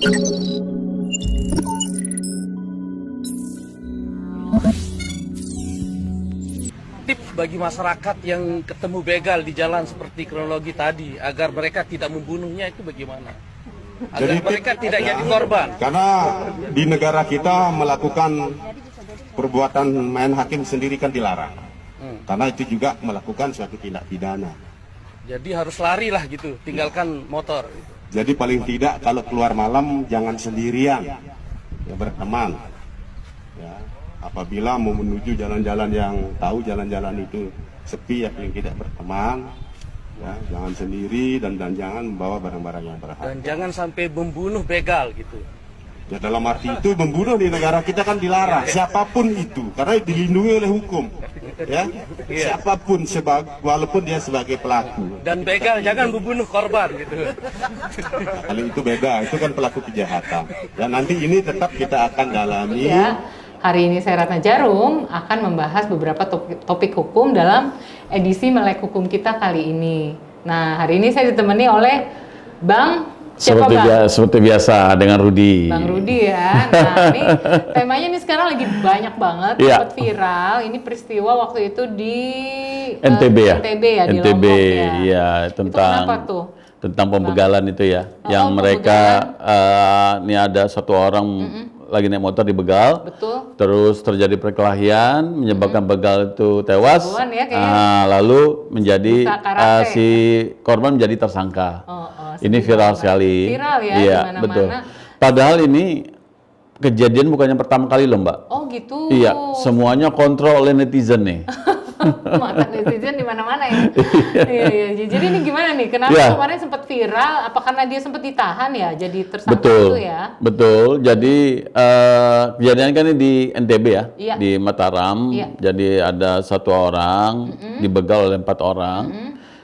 Tips bagi masyarakat yang ketemu begal di jalan seperti kronologi tadi, agar mereka tidak membunuhnya itu bagaimana? Agar Jadi mereka tidak jadi korban. Karena di negara kita melakukan perbuatan main hakim sendiri kan dilarang. Karena itu juga melakukan suatu tindak pidana. Jadi harus lari lah gitu, tinggalkan motor. Jadi paling tidak kalau keluar malam jangan sendirian, ya berteman. Ya, apabila mau menuju jalan-jalan yang tahu jalan-jalan itu sepi, ya yang tidak berteman. Ya, jangan sendiri dan jangan membawa barang-barang yang berharga. Dan jangan sampai membunuh begal gitu. Ya dalam arti itu membunuh di negara kita kan dilarang, siapapun itu, karena dilindungi oleh hukum. Ya, siapapun walaupun dia sebagai pelaku. Dan begal jangan membunuh korban gitu. Nah, kalau itu beda, itu kan pelaku kejahatan. Dan nanti ini tetap kita akan dalami. Ya, hari ini saya Ratna Jarum akan membahas beberapa topik hukum dalam edisi Melek Hukum kita kali ini. Nah, hari ini saya ditemani oleh Bang siapa Bang? Seperti biasa dengan Rudi. Bang Rudi ya. Nah, ini temanya nih sekarang lagi banyak banget, sempat viral. Ini peristiwa waktu itu di NTB ya. NTB ya, di NTB Lombok ya. Iya, tentang itu apa tuh? Tentang pembegalan itu ya. Oh, yang mereka ini ada satu orang lagi naik motor dibegal. Betul. Terus terjadi perkelahian menyebabkan begal itu tewas. Ya, lalu menjadi si korban menjadi tersangka. Ini viral sekali. Viral ya, iya, di mana-mana. betul. Padahal ini kejadian bukannya pertama kali loh, Mbak. Oh gitu. Iya, semuanya kontrol oleh netizen nih. Mata netizen di mana-mana ya. Iya. Jadi ini gimana nih? Kenapa kemarin sempat viral? Apa karena dia sempat ditahan ya? Jadi tersangka itu ya? Betul. Jadi kejadian kan ini di NTB ya, di Mataram. Jadi ada satu orang dibegal oleh 4 orang.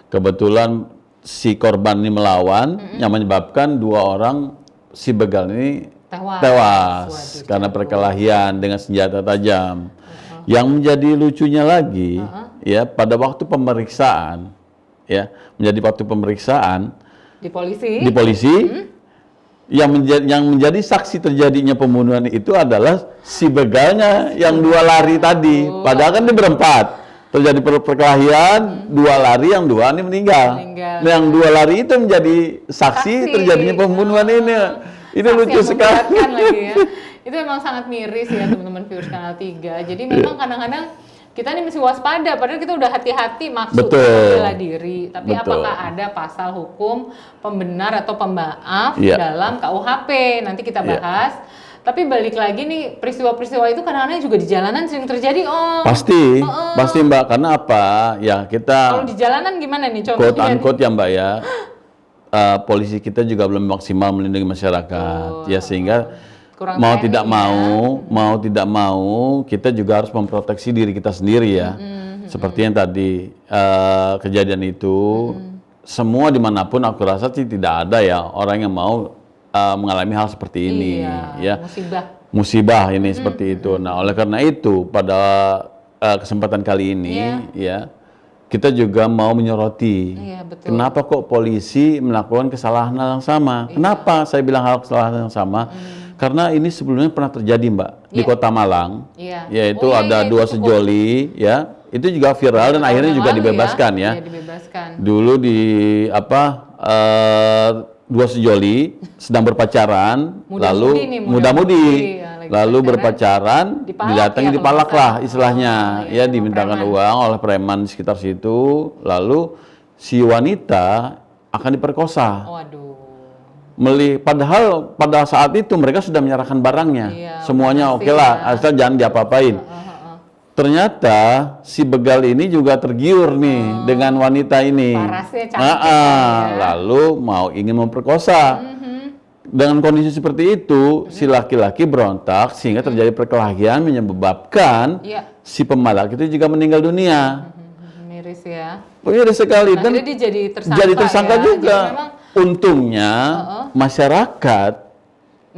Kebetulan si korban ini melawan, yang menyebabkan 2 orang si begal ini tewas karena perkelahian dengan senjata tajam. Yang menjadi lucunya lagi, ya pada waktu pemeriksaan, ya waktu pemeriksaan di polisi, yang menjadi saksi terjadinya pembunuhan itu adalah si begalnya yang 2 lari tadi. Padahal kan dia berempat. Terjadi perkelahian, 2 lari, yang 2 ini meninggal. Nah, yang 2 lari itu menjadi saksi terjadinya pembunuhan ini. Ini lucu sekali. Lagi ya. Itu memang sangat miris ya teman-teman viewers Kanal 3. Jadi memang kadang-kadang kita ini mesti waspada, padahal kita udah hati-hati maksudnya bela diri. Tapi apakah ada pasal hukum pembenar atau pemaaf dalam KUHP? Nanti kita bahas. Tapi balik lagi nih, peristiwa-peristiwa itu kadang-kadang juga di jalanan sering terjadi, Om. Pasti Mbak, karena apa? Ya kita. Kalau di jalanan gimana nih contohnya? Quote-unquote ya Mbak ya, polisi kita juga belum maksimal melindungi masyarakat, ya sehingga mau tidak mau, kita juga harus memproteksi diri kita sendiri ya. Seperti yang tadi kejadian itu, semua dimanapun aku rasa sih tidak ada ya orang yang mau mengalami hal seperti ini, ya musibah ini seperti itu. Nah, oleh karena itu pada kesempatan kali ini, ya kita juga mau menyoroti kenapa kok polisi melakukan kesalahan yang sama. Kenapa saya bilang hal kesalahan yang sama? Karena ini sebelumnya pernah terjadi Mbak di Kota Malang, yaitu ada 2 sejoli, ya itu juga viral dan akhirnya juga dibebaskan ya. Dulu di 2 sejoli sedang berpacaran, muda-mudi, lalu berpacaran, didatangi dipalak lah istilahnya, ya dimintakan uang oleh preman di sekitar situ, lalu si wanita akan diperkosa. Padahal pada saat itu mereka sudah menyerahkan barangnya, semuanya oke lah, asal jangan diapa-apain. Ternyata si begal ini juga tergiur nih dengan wanita ini. Lalu mau ingin memperkosa. Dengan kondisi seperti itu, si laki-laki berontak sehingga terjadi perkelahian menyebabkan si pemalak itu juga meninggal dunia. Miris ya. Miris sekali. Dan dia jadi tersangka juga. Untungnya masyarakat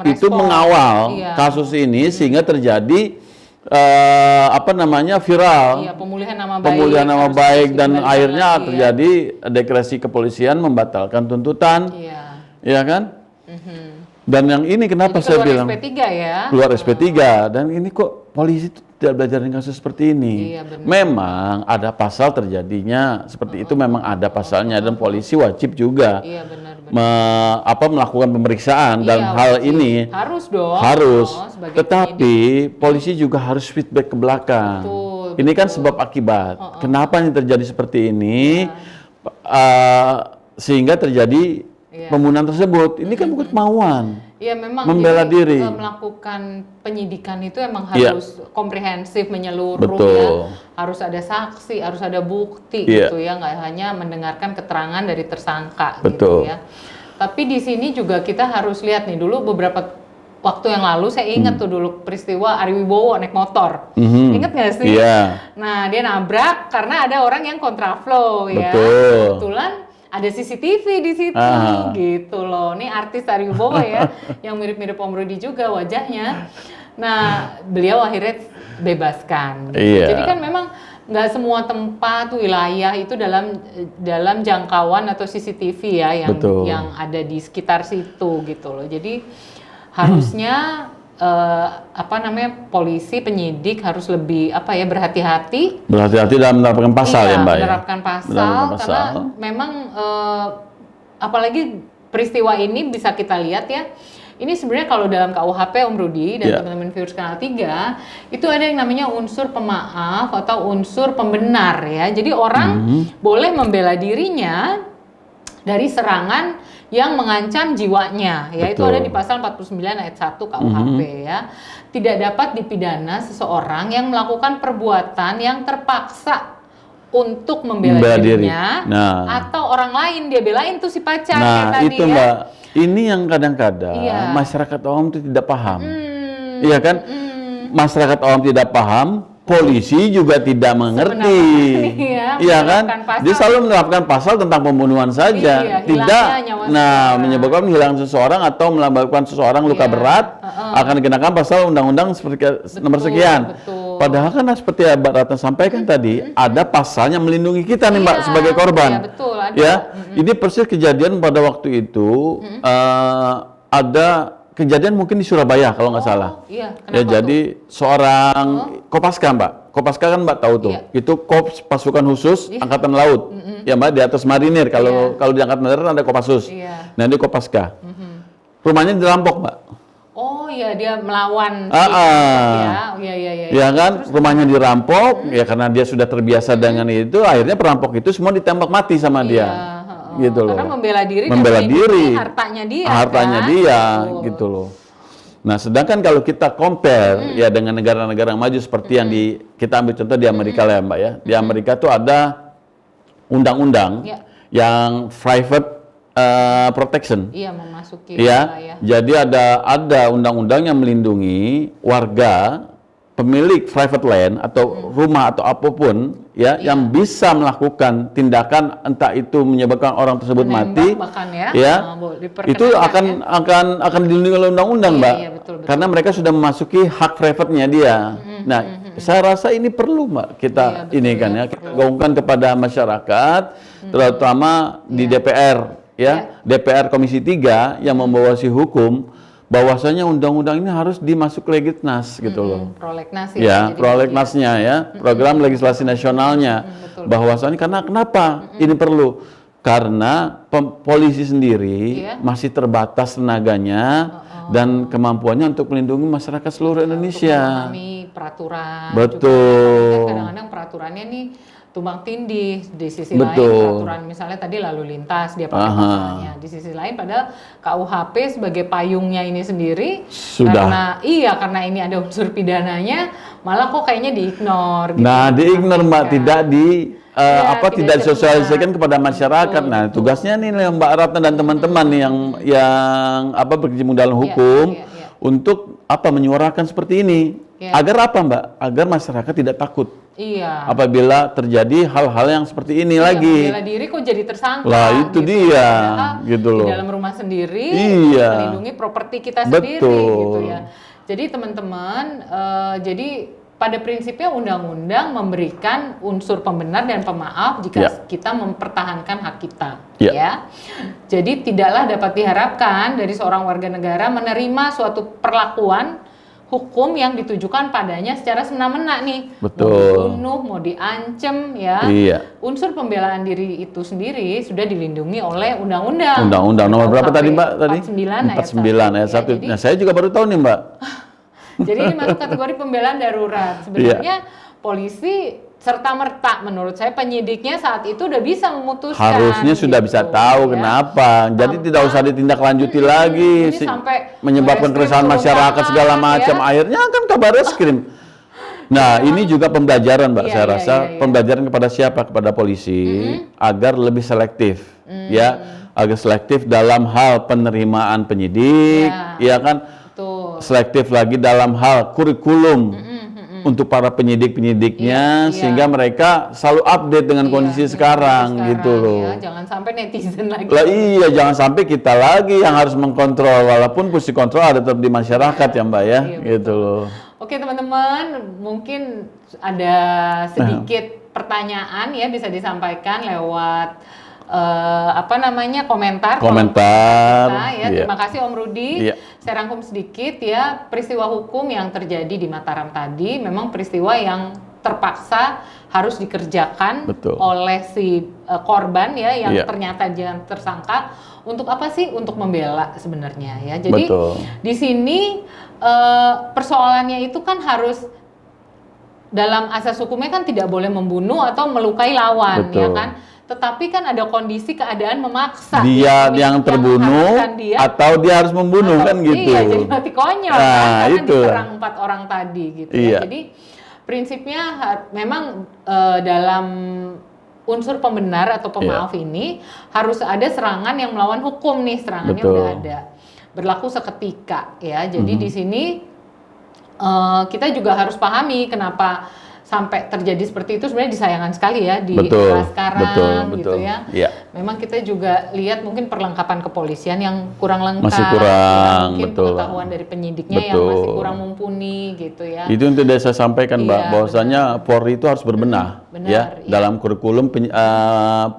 itu mengawal kasus ini sehingga terjadi viral, pemulihan nama baik dan akhirnya terjadi diskresi kepolisian membatalkan tuntutan, ya kan? Dan yang ini kenapa Jadi saya keluar bilang SP3 ya? keluar SP3 dan ini kok polisi tidak belajar dengan kasus seperti ini. Iya, benar. Memang ada pasal terjadinya seperti itu, memang ada pasalnya dan polisi wajib juga Iya benar. melakukan pemeriksaan dan Iya, hal wajib. ini Harus dong. harus. Sebagai Tetapi polisi juga harus feedback ke belakang. Betul, Ini kan sebab akibat. Kenapa ini terjadi seperti ini? Sehingga terjadi pembunuhan tersebut. Ini kan bukan kemauan. Iya memang Membela jadi, diri. melakukan penyidikan itu emang Iya. harus komprehensif, menyeluruh Betul. ya. Harus ada saksi, harus ada bukti Iya. gitu ya, nggak hanya mendengarkan keterangan dari tersangka Betul. gitu ya. Tapi di sini juga kita harus lihat nih dulu beberapa waktu yang lalu saya ingat tuh dulu peristiwa Ari Wibowo naik motor. Ingat nggak sih? Iya. Nah, dia nabrak karena ada orang yang kontraflow ya. Betul. Kebetulan ada CCTV di situ gitu loh. Ini artis Ari Wibowo ya yang mirip-mirip Om Rudi juga wajahnya. Nah, beliau akhirnya bebaskan. Gitu. Iya. Jadi kan memang nggak semua tempat wilayah itu dalam jangkauan atau CCTV ya Betul. yang ada di sekitar situ gitu loh. Jadi harusnya polisi penyidik harus lebih berhati-hati Dalam menerapkan pasal ya Mbak menerapkan ya. pasal karena memang apalagi peristiwa ini bisa kita lihat ya. Ini sebenarnya kalau dalam KUHP Om Rudi dan teman-teman viewers Kanal 3 itu ada yang namanya unsur pemaaf atau unsur pembenar ya. Jadi orang boleh membela dirinya dari serangan yang mengancam jiwanya, ya itu ada di pasal 49 ayat 1 KUHP ya. Tidak dapat dipidana seseorang yang melakukan perbuatan yang terpaksa untuk membela dirinya atau orang lain dia belain tuh si pacar kayak tadi itu ya. Mbak, ini yang kadang-kadang masyarakat awam itu tidak paham. Iya kan? Masyarakat awam tidak paham, polisi juga tidak mengerti. Iya kan? Dia selalu menerapkan pasal tentang pembunuhan saja. Tidak menyebabkan hilang seseorang atau menyebabkan seseorang luka berat akan dikenakan pasal undang-undang seperti nomor sekian. Padahal kan seperti Mbak Ratna sampaikan tadi, ada pasalnya melindungi kita nih Mbak sebagai korban. Iya, betul, ada. Ya, ini persis kejadian pada waktu itu ada kejadian mungkin di Surabaya kalau nggak salah. Iya, ya jadi seorang Kopaska Mbak. Kopaska kan Mbak tahu tuh. Itu Korps Pasukan Khusus Angkatan Laut. Ya Mbak di atas marinir. Kalau di Angkatan Darat ada Kopassus. Nah ini Kopaska. Rumahnya dirampok Mbak. Oh iya dia melawan. Ya kan rumahnya dirampok ya karena dia sudah terbiasa dengan itu. Akhirnya perampok itu semua ditembak mati sama dia. Gitu loh. Karena membela diri hartanya dia gitu loh. Nah sedangkan kalau kita compare ya dengan negara-negara maju seperti yang kita ambil contoh di Amerika lah ya Mbak ya, di Amerika tuh ada undang-undang yang private protection memasuki ya, jadi ada undang-undang yang melindungi warga pemilik private land atau rumah atau apapun ya yang bisa melakukan tindakan entah itu menyebabkan orang tersebut mati bahkan itu akan dilindungi oleh undang-undang Mbak betul. Karena mereka sudah memasuki hak private-nya dia. Saya rasa ini perlu Mbak kita kita gaungkan kepada masyarakat terutama di DPR DPR Komisi 3 yang membawahi hukum bahwasanya undang-undang ini harus dimasuk Legitnas gitu loh. Prolegnas prolegnasnya ya, program legislasi nasionalnya. Bahwasanya karena kenapa ini perlu? Karena polisi sendiri masih terbatas tenaganya dan kemampuannya untuk melindungi masyarakat seluruh Indonesia. Untuk memahami peraturan. Betul. Kadang-kadang peraturannya nih tumbang tindih, di sisi lain peraturan misalnya tadi lalu lintas dia pakai pasalnya, di sisi lain padahal KUHP sebagai payungnya ini sendiri sudah karena ini ada unsur pidananya malah kok kayaknya diignore. Diignore Mbak, tidak tidak disosialisasikan kepada masyarakat. Tugasnya nih Mbak Ratna dan teman-teman nih yang berkecimpung dalam hukum untuk menyuarakan seperti ini. Agar apa Mbak? Agar masyarakat tidak takut. Apabila terjadi hal-hal yang seperti ini lagi. Bela diri kok jadi tersangka. Lah itu dia, gitu loh. Di dalam rumah sendiri, melindungi properti kita sendiri, gitu ya. Jadi teman-teman, pada prinsipnya undang-undang memberikan unsur pembenar dan pemaaf jika kita mempertahankan hak kita, ya. Jadi tidaklah dapat diharapkan dari seorang warga negara menerima suatu perlakuan hukum yang ditujukan padanya secara semena-mena nih. Betul. Mau dibunuh, mau diancam, ya. Iya. Unsur pembelaan diri itu sendiri sudah dilindungi oleh undang-undang. Undang-undang nomor berapa tadi, Mbak? Tadi 49 ayat 1. Jadi, Nah, saya juga baru tahu nih, Mbak. jadi ini masuk kategori pembelaan darurat. Sebenarnya polisi serta-merta menurut saya penyidiknya saat itu udah bisa memutuskan. Harusnya sudah bisa tahu kenapa. Jadi tidak usah ditindaklanjuti lagi. Sampai menyebabkan keresahan masyarakat segala macam. Akhirnya kan kabar reskrim. Nah, ini juga pembelajaran, Mbak. Saya rasa pembelajaran kepada siapa? Kepada polisi agar lebih selektif, ya, agar selektif dalam hal penerimaan penyidik, ya kan? Betul. Selektif lagi dalam hal kurikulum untuk para penyidik-penyidiknya, sehingga mereka selalu update dengan kondisi sekarang gitu loh. Ya, jangan sampai netizen lagi. Lah iya, jangan sampai kita lagi yang harus mengkontrol, walaupun fungsi kontrol ada tetap di masyarakat ya Mbak ya, gitu loh. Oke teman-teman, mungkin ada sedikit pertanyaan ya bisa disampaikan lewat komentar kita, ya. Terima kasih Om Rudi. Saya rangkum sedikit ya, peristiwa hukum yang terjadi di Mataram tadi memang peristiwa yang terpaksa harus dikerjakan oleh si korban ya yang ternyata jangan tersangka. Untuk apa sih? Untuk membela sebenarnya ya. Jadi di sini persoalannya itu kan harus dalam asas hukumnya kan tidak boleh membunuh atau melukai lawan, ya kan? Tetapi kan ada kondisi keadaan memaksa dia yang terbunuh atau dia harus membunuh kan gitu. Iya, jadi mati konyol karena diserang 4 orang tadi gitu ya. Jadi prinsipnya memang dalam unsur pembenar atau pemaaf ini harus ada serangan yang melawan hukum nih, serangannya udah ada. Berlaku seketika ya. Jadi di sini kita juga harus pahami kenapa sampai terjadi seperti itu, sebenarnya disayangkan sekali ya di era sekarang gitu ya. Memang kita juga lihat mungkin perlengkapan kepolisian yang kurang lengkap, masih kurang, ya, mungkin pengetahuan dari penyidiknya yang masih kurang mumpuni gitu ya. Itu yang tidak saya sampaikan Mbak, bahwasanya Polri itu harus berbenah dalam kurikulum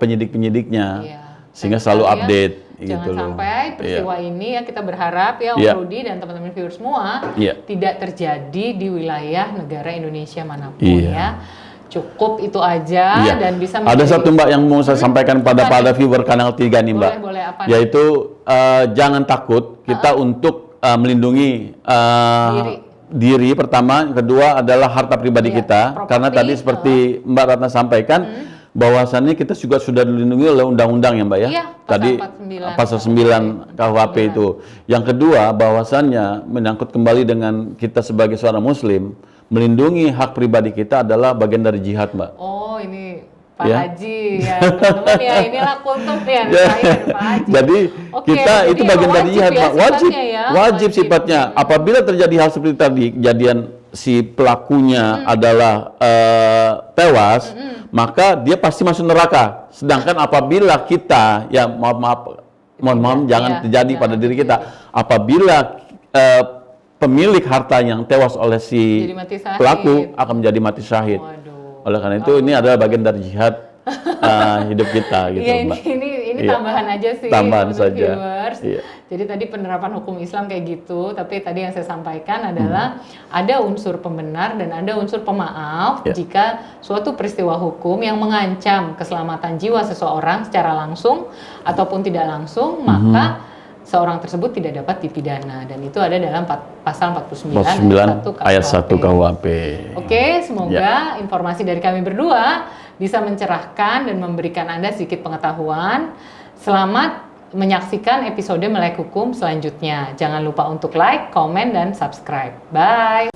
penyidik-penyidiknya, sehingga selalu update. Jangan sampai peristiwa ini ya, kita berharap ya Om Rudi dan teman-teman viewers semua tidak terjadi di wilayah negara Indonesia manapun ya. Cukup itu aja dan bisa ada satu Mbak yang mau saya sampaikan pada viewer Kanal 3 nih Mbak. Boleh, apa yaitu jangan takut kita untuk melindungi diri pertama, kedua adalah harta pribadi kita, karena tadi seperti Mbak Ratna sampaikan bahwasannya kita juga sudah dilindungi oleh undang-undang ya Mbak ya. Tadi pasal 9 KUHP itu. Yang kedua bahwasannya menyangkut kembali dengan kita sebagai seorang muslim, melindungi hak pribadi kita adalah bagian dari jihad Mbak. Oh ini Pak Haji ya teman-teman ya, inilah kultum ya Pak Haji. Jadi kita itu bagian dari jihad Mbak. Wajib sifatnya. Apabila terjadi hal seperti tadi, kejadian si pelakunya adalah tewas, maka dia pasti masuk neraka. Sedangkan apabila kita, ya mohon jangan terjadi pada diri kita. Apabila pemilik harta yang tewas oleh si pelaku akan menjadi mati syahid. Oleh karena itu ini adalah bagian dari jihad hidup kita gitu Mbak. Ini tambahan aja sih, tambahan saja. Jadi tadi penerapan hukum Islam kayak gitu, tapi tadi yang saya sampaikan adalah ada unsur pembenar dan ada unsur pemaaf jika suatu peristiwa hukum yang mengancam keselamatan jiwa seseorang secara langsung ataupun tidak langsung, maka seorang tersebut tidak dapat dipidana, dan itu ada dalam pasal 49 ayat 1 KUHP. Oke, semoga informasi dari kami berdua bisa mencerahkan dan memberikan Anda sedikit pengetahuan. Selamat menyaksikan episode Melek Hukum selanjutnya. Jangan lupa untuk like, komen, dan subscribe. Bye!